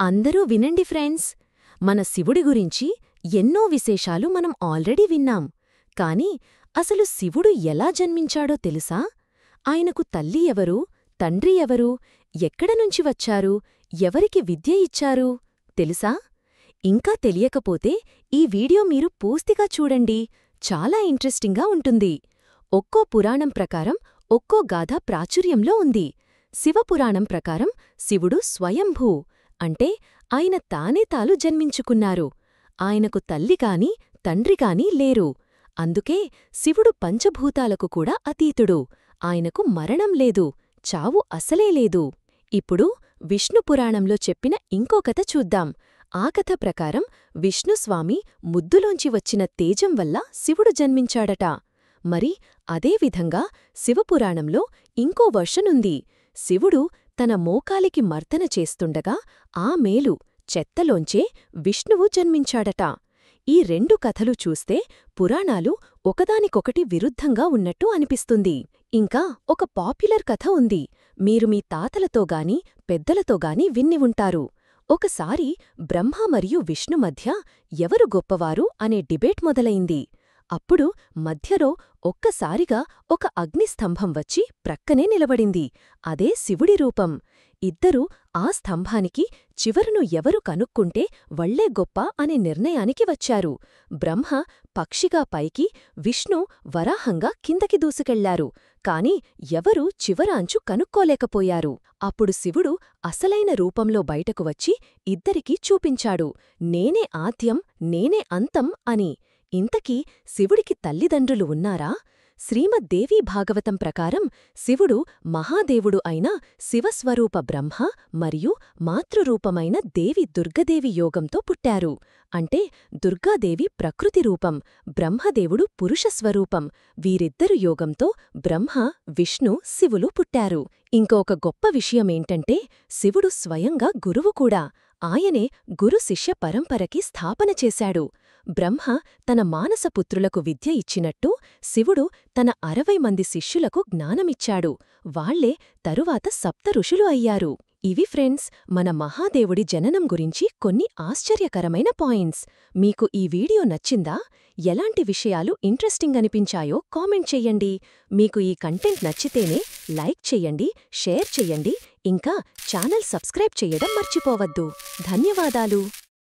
అందరూ వినండి ఫ్రెండ్స్, మన శివుడి గురించి ఎన్నో విశేషాలు మనం ఆల్రెడీ విన్నాం. కాని అసలు శివుడు ఎలా జన్మించాడో తెలుసా? ఆయనకు తల్లి ఎవరు, తండ్రి ఎవరు, ఎక్కడనుంచి వచ్చారు, ఎవరికి విద్య ఇచ్చారు తెలుసా? ఇంకా తెలియకపోతే ఈ వీడియో మీరు పూర్తిగా చూడండి, చాలా ఇంట్రెస్టింగ్గా ఉంటుంది. ఒక్కో పురాణం ప్రకారం ఒక్కో గాథ ప్రాచుర్యంలో ఉంది. శివపురాణం ప్రకారం శివుడు స్వయంభూ, అంటే ఆయన తానే తాను జన్మించుకున్నారు. ఆయనకు తల్లిగాని తండ్రిగాని లేరు. అందుకే శివుడు పంచభూతాలకు కూడా అతీతుడు. ఆయనకు మరణం లేదు, చావు అసలే లేదు. ఇప్పుడు విష్ణుపురాణంలో చెప్పిన ఇంకో కథ చూద్దాం. ఆ కథ ప్రకారం విష్ణుస్వామి ముద్దులోంచి వచ్చిన తేజం వల్ల శివుడు జన్మించాడట. మరి అదేవిధంగా శివపురాణంలో ఇంకో వర్షనుంది. శివుడు తన మోకాలికి మర్దన చేస్తుండగా ఆ మేలు చెత్తలోంచే విష్ణువు జన్మించాడట. ఈ రెండు కథలు చూస్తే పురాణాలు ఒకదానికొకటి విరుద్ధంగా ఉన్నట్టు అనిపిస్తుంది. ఇంకా ఒక పాపులర్ కథ ఉంది, మీరు మీ తాతలతోగాని పెద్దలతోగాని విన్ని ఉంటారు. ఒకసారి బ్రహ్మ మరియు విష్ణు మధ్య ఎవరు గొప్పవారు అనే డిబేట్ మొదలైంది. అప్పుడు మధ్యలో ఒక్కసారిగా ఒక అగ్నిస్తంభం వచ్చి ప్రక్కనే నిలబడింది. అదే శివుడి రూపం. ఇద్దరూ ఆ స్తంభానికి చివరను ఎవరు కనుక్కుంటే వళ్లే గొప్ప అనే నిర్ణయానికి వచ్చారు. బ్రహ్మ పక్షిగా పైకి, విష్ణు వరాహంగా కిందకి దూసుకెళ్లారు. కాని ఎవరూ చివరాంచు కనుక్కోలేకపోయారు. అప్పుడు శివుడు అసలైన రూపంలో బయటకు వచ్చి ఇద్దరికీ చూపించాడు, నేనే ఆద్యం, నేనే అంతం అని. ఇంతకీ శివుడికి తల్లిదండ్రులు ఉన్నారా? శ్రీమద్దేవీ భాగవతం ప్రకారం శివుడు మహాదేవుడు అయిన శివస్వరూప బ్రహ్మ మరియు మాతృరూపమైన దేవి దుర్గదేవి యోగంతో పుట్టారు. అంటే దుర్గాదేవి ప్రకృతి రూపం, బ్రహ్మదేవుడు పురుషస్వరూపం. వీరిద్దరు యోగంతో బ్రహ్మ, విష్ణు, శివులు పుట్టారు. ఇంకొక గొప్ప విషయమేంటంటే శివుడు స్వయంగా గురువు కూడా. ఆయనే గురు శిష్య పరంపరకి స్థాపన చేశాడు. బ్రహ్మ తన మానసపుత్రులకు విద్య ఇచ్చినట్టు శివుడు తన 60 మంది శిష్యులకు జ్ఞానమిచ్చాడు. వాళ్లే తరువాత సప్త ఋషులు అయ్యారు. ఇవి ఫ్రెండ్స్, మన మహాదేవుడి జననం గురించి కొన్ని ఆశ్చర్యకరమైన పాయింట్స్. మీకు ఈ వీడియో నచ్చిందా? ఎలాంటి విషయాలు ఇంట్రెస్టింగ్ అనిపించాయో కామెంట్ చెయ్యండి. మీకు ఈ కంటెంట్ నచ్చితేనే లైక్ చెయ్యండి, షేర్ చెయ్యండి, ఇంకా ఛానల్ సబ్స్క్రైబ్ చెయ్యడం మర్చిపోవద్దు. ధన్యవాదాలు.